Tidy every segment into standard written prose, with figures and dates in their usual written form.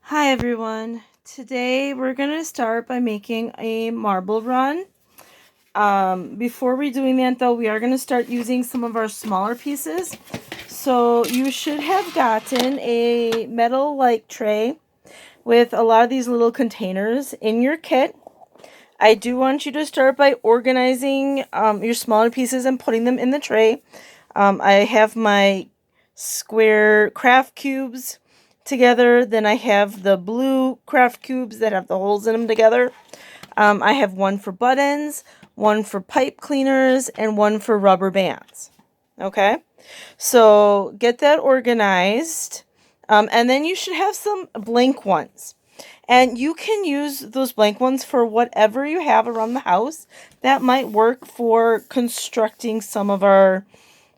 Hi everyone. Today we're going to start by making a marble run. Before we're doing that though, we are going to start using some of our smaller pieces. So you should have gotten a metal like tray with a lot of these little containers in your kit. I do want you to start by organizing your smaller pieces and putting them in the tray. I have my square craft cubes together. Then I have the blue craft cubes that have the holes in them together. I have one for buttons, one for pipe cleaners, and one for rubber bands. Okay, so get that organized. And then you should have some blank ones. And you can use those blank ones for whatever you have around the house. That might work for constructing some of our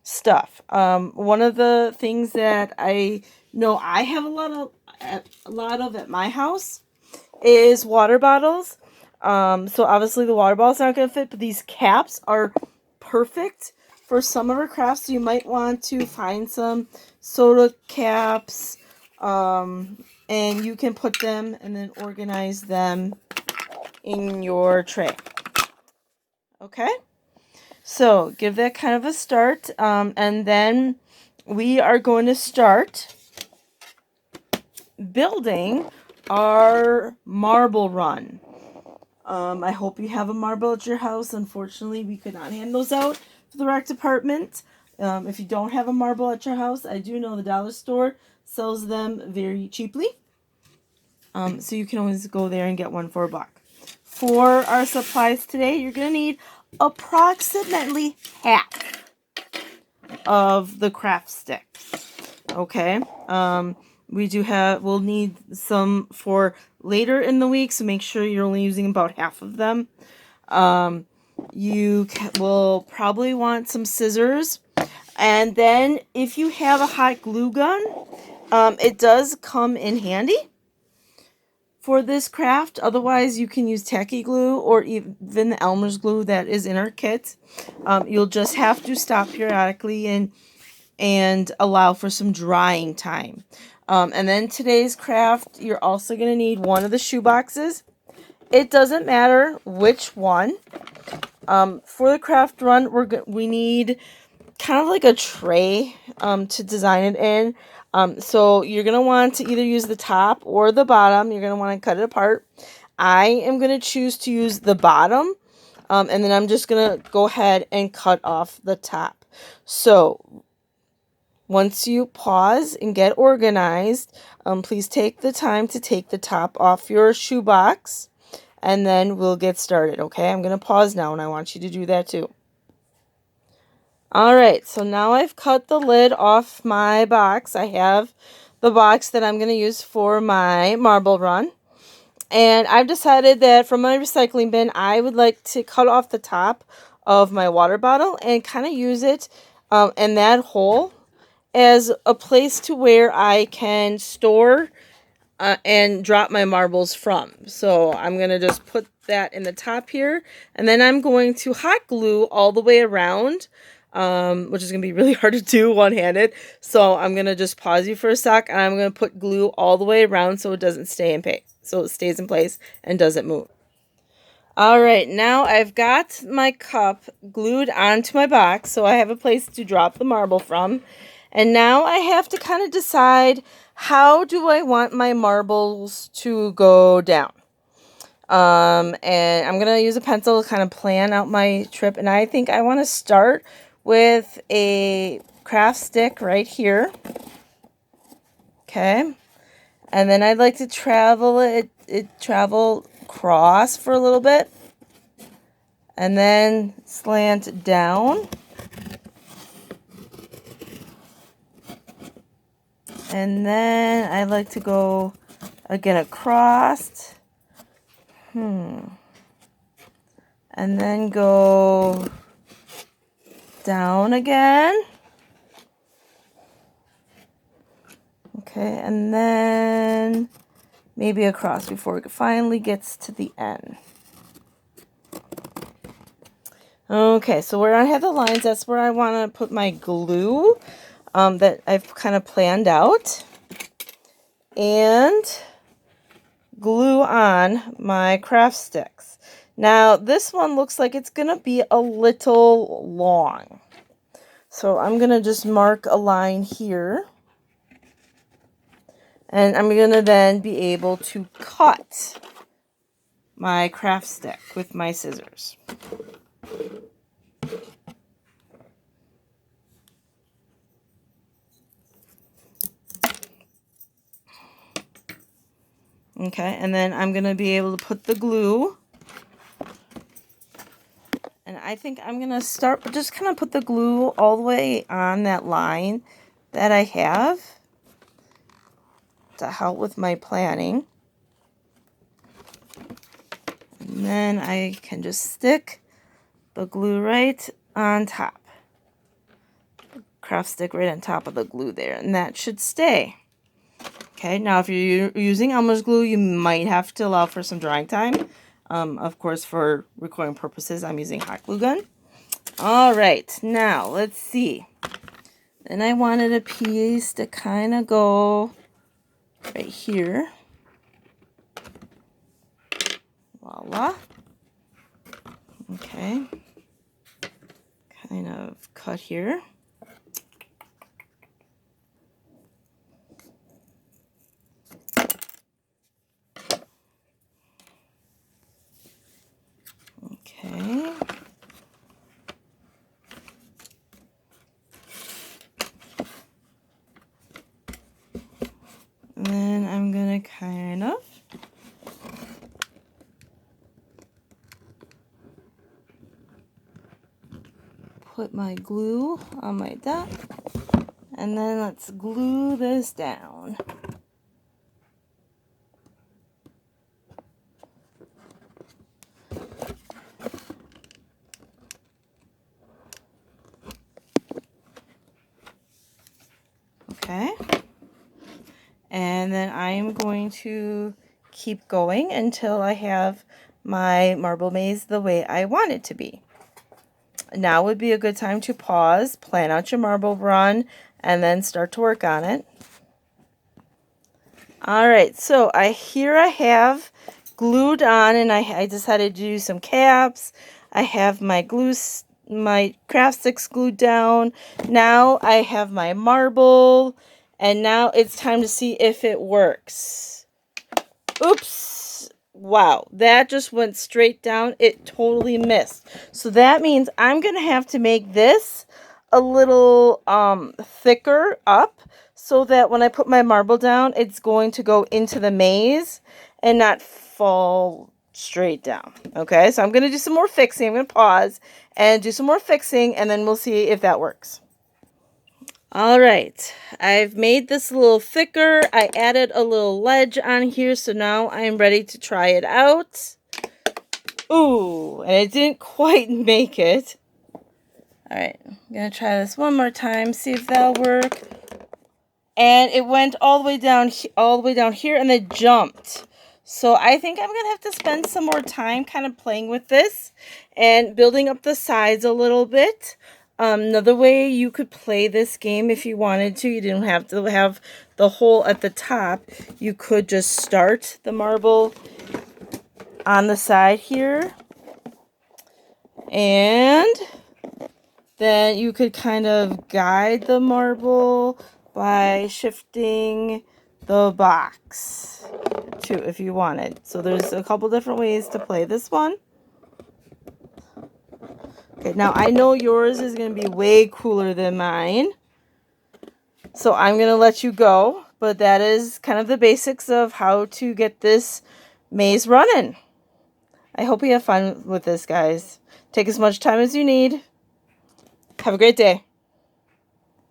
stuff. One of the things that I know I have a lot of at my house is water bottles. So obviously the water bottle's not going to fit, but these caps are perfect for some of our crafts. So you might want to find some soda caps, and you can put them and then organize them in your tray. Okay? So give that kind of a start, and then we are going to start building our marble run. I hope you have a marble at your house. Unfortunately, we could not hand those out for the rec department. If you don't have a marble at your house, I do know the dollar store sells them very cheaply. So you can always go there and get one for $1. For our supplies today, you're going to need approximately half of the craft sticks. Okay. We'll need some for later in the week, so make sure you're only using about half of them. You will probably want some scissors. And then if you have a hot glue gun, it does come in handy for this craft. Otherwise, you can use tacky glue or even the Elmer's glue that is in our kit. You'll just have to stop periodically and allow for some drying time. And then today's craft, you're also going to need one of the shoe boxes. It doesn't matter which one. For the craft run, we need kind of like a tray to design it in. So you're going to want to either use the top or the bottom. You're going to want to cut it apart. I am going to choose to use the bottom. And then I'm just going to go ahead and cut off the top. So once you pause and get organized, please take the time to take the top off your shoebox, and then we'll get started, okay? I'm going to pause now, and I want you to do that too. All right, so now I've cut the lid off my box. I have the box that I'm going to use for my marble run. And I've decided that from my recycling bin, I would like to cut off the top of my water bottle and kind of use it in that hole as a place to where I can store and drop my marbles from. So I'm going to just put that in the top here. And then I'm going to hot glue all the way around, which is going to be really hard to do one-handed. So I'm going to just pause you for a sec, and I'm going to put glue all the way around so it doesn't stay in place. So it stays in place and doesn't move. All right, now I've got my cup glued onto my box, so I have a place to drop the marble from. And now I have to kind of decide, how do I want my marbles to go down? And I'm going to use a pencil to kind of plan out my trip. And I think I want to start with a craft stick right here. Okay. And then I'd like to travel across for a little bit. And then slant down. And then I like to go again across. And then go down again. Okay, and then maybe across before it finally gets to the end. Okay, so where I have the lines, that's where I want to put my glue that I've kind of planned out. And glue on my craft sticks. Now this one looks like it's gonna be a little long. So I'm gonna just mark a line here. And I'm gonna then be able to cut my craft stick with my scissors. Okay, and then I'm gonna be able to put the glue. And I think I'm gonna start, just kind of put the glue all the way on that line that I have to help with my planning. And then I can just stick the glue right on top. Craft stick right on top of the glue there, and that should stay. Okay, now if you're using Elmer's glue, you might have to allow for some drying time. Of course, for recording purposes, I'm using hot glue gun. All right, now let's see. Then I wanted a piece to kind of go right here. Voila. Okay. Kind of cut here. Okay. And then I'm gonna kind of put my glue on my dot, and then let's glue this down. Okay. And then I'm going to keep going until I have my marble maze the way I want it to be. Now would be a good time to pause, plan out your marble run, and then start to work on it. All right, so here I have glued on, and I decided to do some caps. I have my craft sticks glued down. Now I have my marble, and now it's time to see if it works. Oops. Wow, that just went straight down. It totally missed. So that means I'm going to have to make this a little thicker up so that when I put my marble down, it's going to go into the maze and not fall straight down. Okay, so I'm going to do some more fixing. I'm going to pause and do some more fixing, and then we'll see if that works. All right, I've made this a little thicker. I added a little ledge on here, so now I'm ready to try it out. Ooh, and it didn't quite make it. All right, I'm gonna try this one more time, see if that'll work. And it went all the way down here, and then jumped. So I think I'm gonna have to spend some more time kind of playing with this and building up the sides a little bit. Another way you could play this game if you wanted to, you didn't have to have the hole at the top. You could just start the marble on the side here, and then you could kind of guide the marble by shifting the box too if you wanted. So there's a couple different ways to play this one. Okay, now I know yours is going to be way cooler than mine, so I'm going to let you go, but that is kind of the basics of how to get this maze running. I hope you have fun with this, guys. Take as much time as you need. Have a great day.